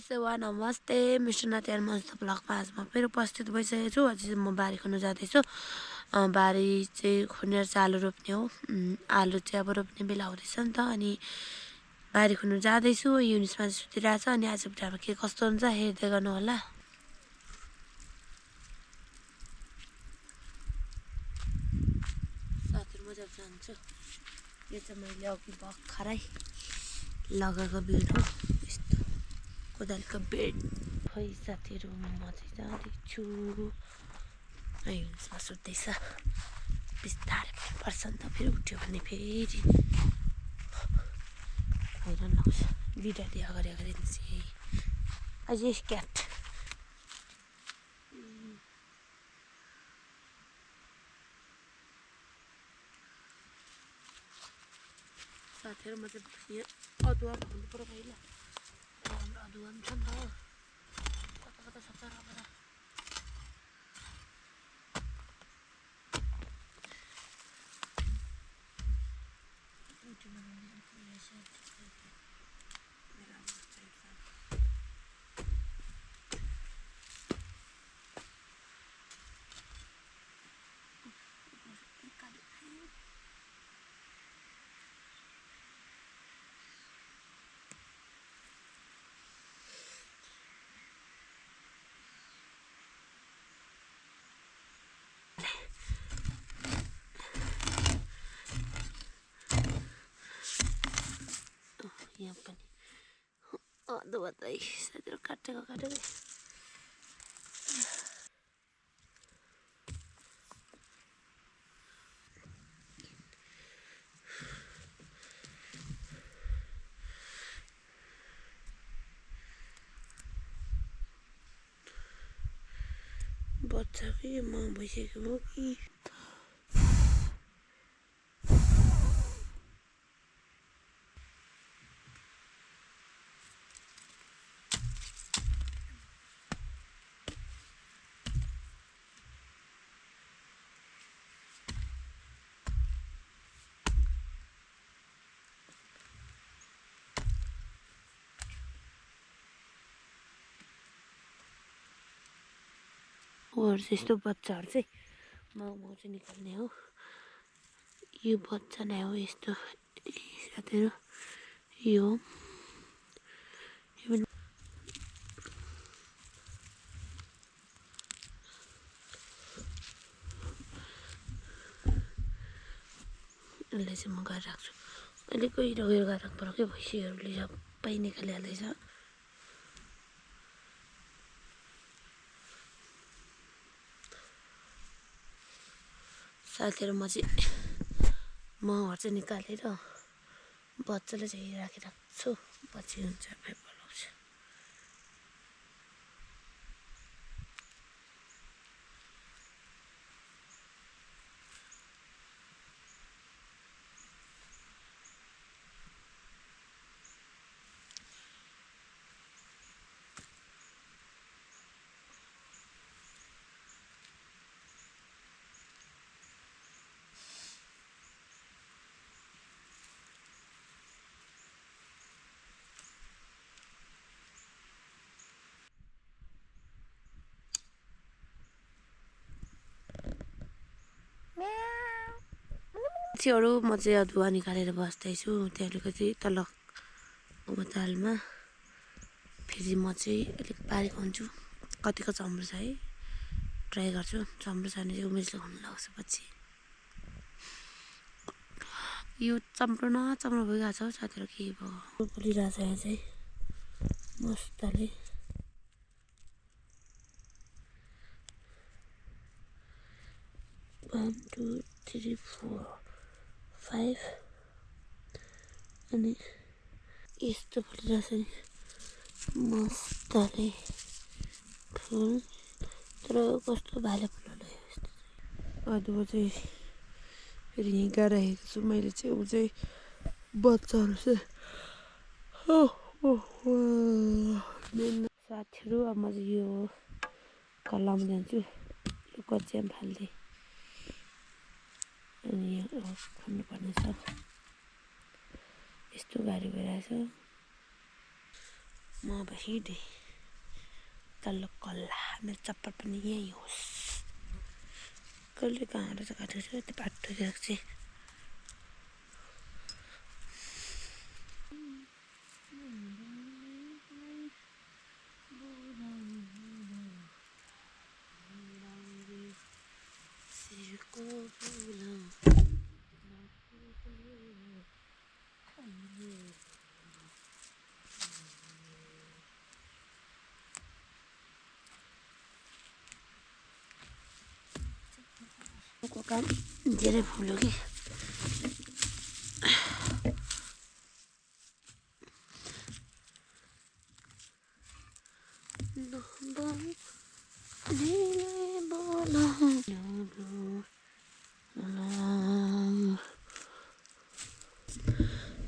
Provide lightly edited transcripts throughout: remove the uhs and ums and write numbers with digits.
सेवा नमस्ते मिस्टर नातियार मस्त ब्लगमा आज म फेरि उपस्थित भइसकेको छु। अझै म बारी खन्नु जाँदैछु। बारी चाहिँ खनेर चाहिँ आलु रोप्ने हो। आलु चाहिँ अब रोप्ने बेला हुँदैछ नि त। अनि बारी खन्नु जाँदैछु। युनिसमा चाहिँ सुतिरहेछ। अनि आज भिडियोमा के कस्तो हुन्छ हेर्दै गर्नु होला। साथीहरू म जब जान्छु। यो चाहिँ मैले अघि भर्खरै लगाएको बेड हो। यस्तो कोदालको बेड खै साथीहरू म चाहिँ जाँदैछु। युनिसमा सुत्दैछ। बिस्तारै पर्छ नि त, फेरि उठ्यो भने फेरि हैरान लाग्छ। बिडाले अगाडि अगाडि निस्के अझै क्याट साथीहरू म चाहिँ यहाँ अदुवा भन्नु पर्यो पहिला। हाम्रो अदुवा पनि छ नि त। कता कता छ तर यहाँ पनि अदुवा चाहिँ साथीहरू काटेको बच्चा कि म भइसकेको हो कि अरू चाहिँ यस्तो बच्चाहरू चाहिँ माउ चाहिँ निकाल्ने हो। यो बच्चा नै हो यस्तो साथीहरू। यो यसलाई चाहिँ म गएर राख्छु। अहिले गएर राख्नु पर्यो क्या। भैँसीहरूले सबै निकालिहाल्दैछ। साथीहरू म चाहिँ माउहरू चाहिँ निकालेर बच्चालाई चाहिँ राखिराख्छु। पछि हुन्छ बोलाउँछ। मान्छेहरू म चाहिँ अदुवा निकालेर बस्दैछु। त्यहाँ अलिकति तल ओदालमा फेरि म चाहिँ अलिक बारी खन्छु। कतिको चम्रो छ है ट्राई गर्छु। चम्रो छ भने चाहिँ उमेशले खन्नु लाग्छ पछि। यो चम्रो भइरहेको छ साथीहरू। के भयो फुलिरहेछ यहाँ चाहिँ मस्तले। 1 2 3 4 5 अनि यस्तो फुलिरहेछ नि मस्तले फुल। तर कस्तो भाले फुलले यस्तो अदुवा चाहिँ फेरि यहीँ गाइराखेको छु मैले चाहिँ। ऊ चाहिँ बच्चाहरू चाहिँ साथीहरू अब म चाहिँ यो कलम जान्छु। यो कचिया फाल्दै अनि यहाँ खन्नुपर्ने छ। यस्तो गाडी भइरहेछ। म अब हिँडेँ तल्लो कल्ला मेरो चप्पल पनि यहीँ होस् कसले कहाँबाट चाहिँ काटेको छ यति बाटो दिएको चाहिँ को काम धेरै फुल्यो कि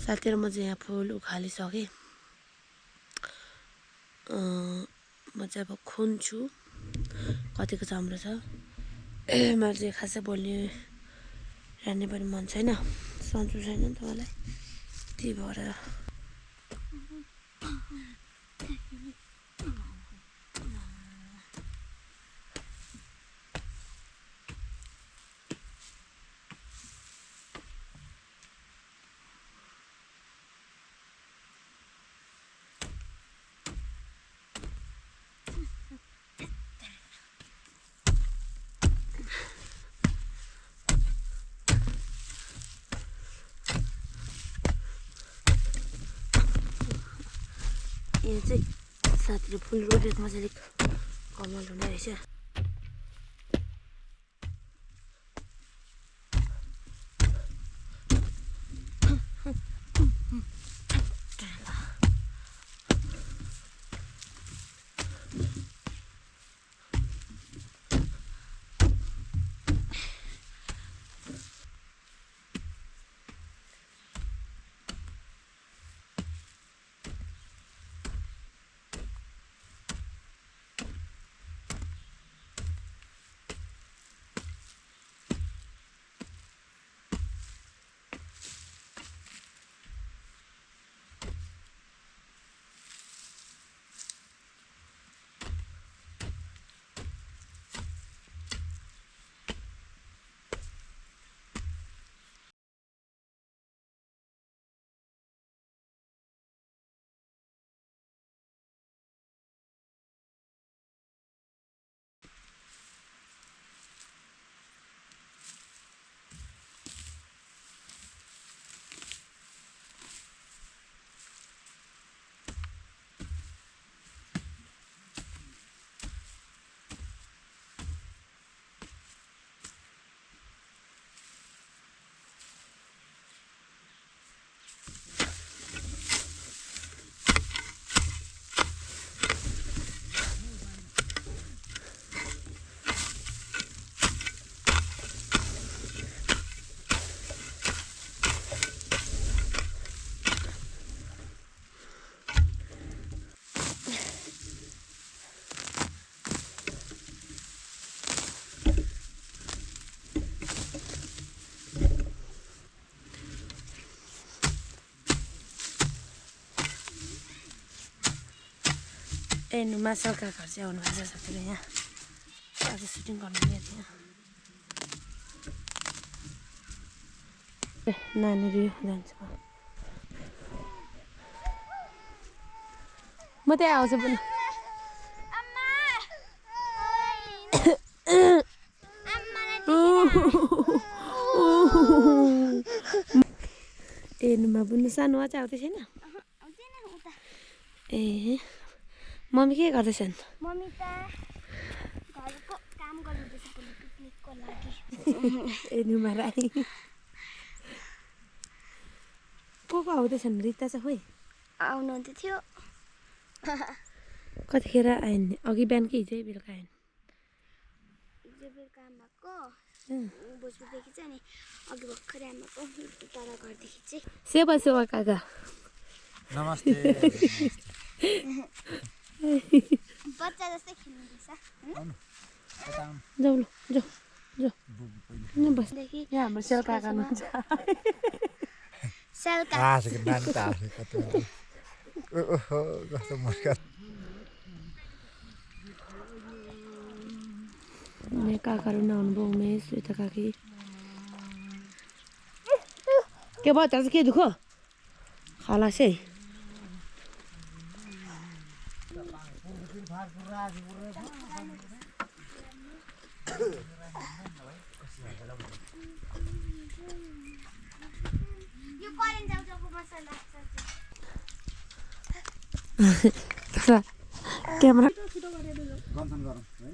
साथीहरू म चाहिँ यहाँ फुल उखालिसकेँ म चाहिँ अब खुन्छु कतिको चाम्रो छ मलाई चाहिँ खासै बोल्ने जान्ने पनि मन छैन सन्चो छैन नि त मलाई त्यही भएर यहाँ चाहिँ साथीले फुल रोपेको मजाले कमल हुने रहेछ ए नुमा सरकार घर चाहिँ आउनु भएको छ साथीहरू यहाँ आज सुटिङ गर्नु गएको थियो नानीहरू जान्छ म त्यहाँ आउँछु पनि ए नुमा बुन्नु सानो चाहिँ आउँदै छैन ए मम्मी के गर्दैछन् मम्मी त घरको काम गर्दैछ पिकनिकको लागि ए नुमा राई को आउँदैछन् रिता चाहिँ खोइ आउनुहुँदै थियो कतिखेर आइन् अघि बिहान कि हिजो बेलुका आइन् हिजो बेलुका आमाको भोजपुरदेखि चाहिँ अनि अघि भर्खरै आमाको तल घरदेखि चाहिँ सेवा सेवा काका नमस्ते बच्चा जस्तै खेल्नुहुँदैछ जाऊ ल जाऊ जाऊ बस्देखि यहाँ हाम्रो सेल काका हुनुहुन्छ सेल ओहो कस्तो मुस्किल मेरो काकाहरू नआउनु भयो उमेश यता काकी के भयो त्यहाँ चाहिँ के दुःख खलास है यो करेन्ट जाउको मसला क्यामेरा गन्थन गरौँ है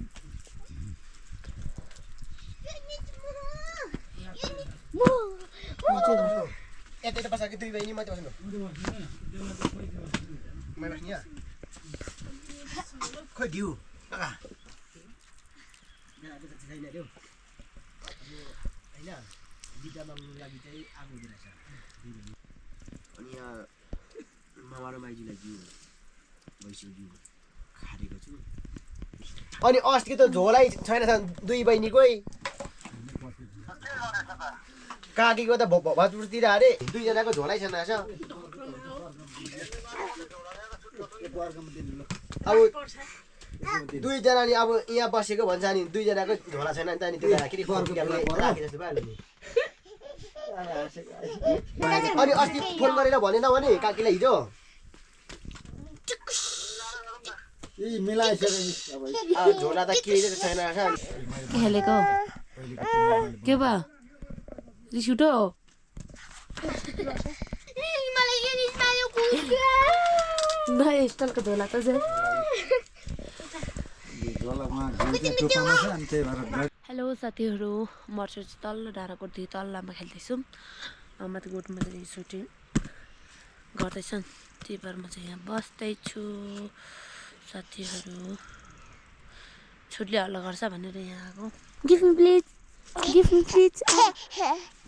यता बसेको दुई बहिनी मात्रै बस्नु मै बस्ने यहाँ खोइ घिउ छैन रे होइन बिटा माग्नुको लागि चाहिँ आगो हुँदो रहेछ अनि यहाँ मामा र माइजीलाई घिउ भैँसीको घिउ खारेको छु अनि अस्ति त झोलै छैन दुई बहिनीकै काकीको त भजपुरतिर अरे दुईजनाको झोलै छैन रहेछ अब दुईजना नि अब यहाँ बसेको भन्छ नि दुईजनाको झोला छैन नि त अनि त्यो राखे जस्तो भइहाल्यो नि अनि अस्ति फोन गरेर भनेन भने काकीलाई हिजो झोला त केही छैन रहेछ खेलेको के भयो रिस उठो भाइ स्टाइलको झोला त चाहिँ हेलो साथीहरू मर्छु चाहिँ तल्लो डाँडाको तल्लामा खेल्दैछु माथि गोठमा चाहिँ सुटिङ गर्दैछन् त्यही भएर म चाहिँ यहाँ बस्दैछु साथीहरू छुट्ले हल्ला गर्छ भनेर यहाँ आएको give me please give me please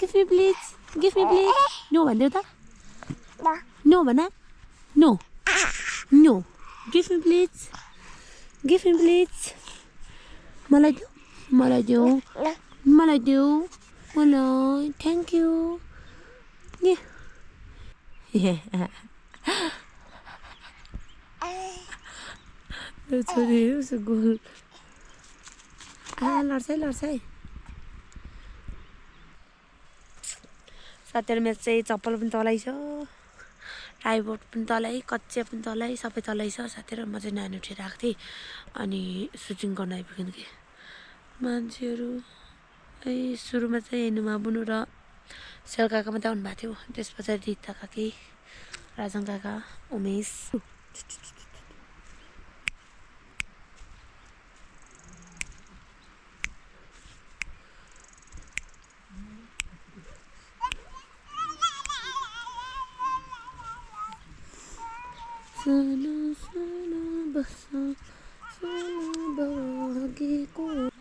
give me please give me please no भनिदेऊ त नो भन no no give me please give me please मलाई देऊ मलाई देऊ मलाई देऊ मलाई थ्याङ्क यू छोरी उसो गोल लड्छ है लड्छ है साथीहरू मेरो चाहिँ चप्पल पनि तलै छ टाइबोर्ड पनि तलै कच्चिया पनि तलै सबै तलै छ साथीहरू म चाहिँ नानी उठिरहेको थिएँ अनि सुटिङ गर्न आइपुग्यो कि मान्छेहरू है सुरुमा चाहिँ हेर्नुमा बुनु र सेल काका मात्रै आउनु भएको थियो त्यस पछाडि रिता काकी राजन काका उमेश सानो सानो बस्छ सानो बगेको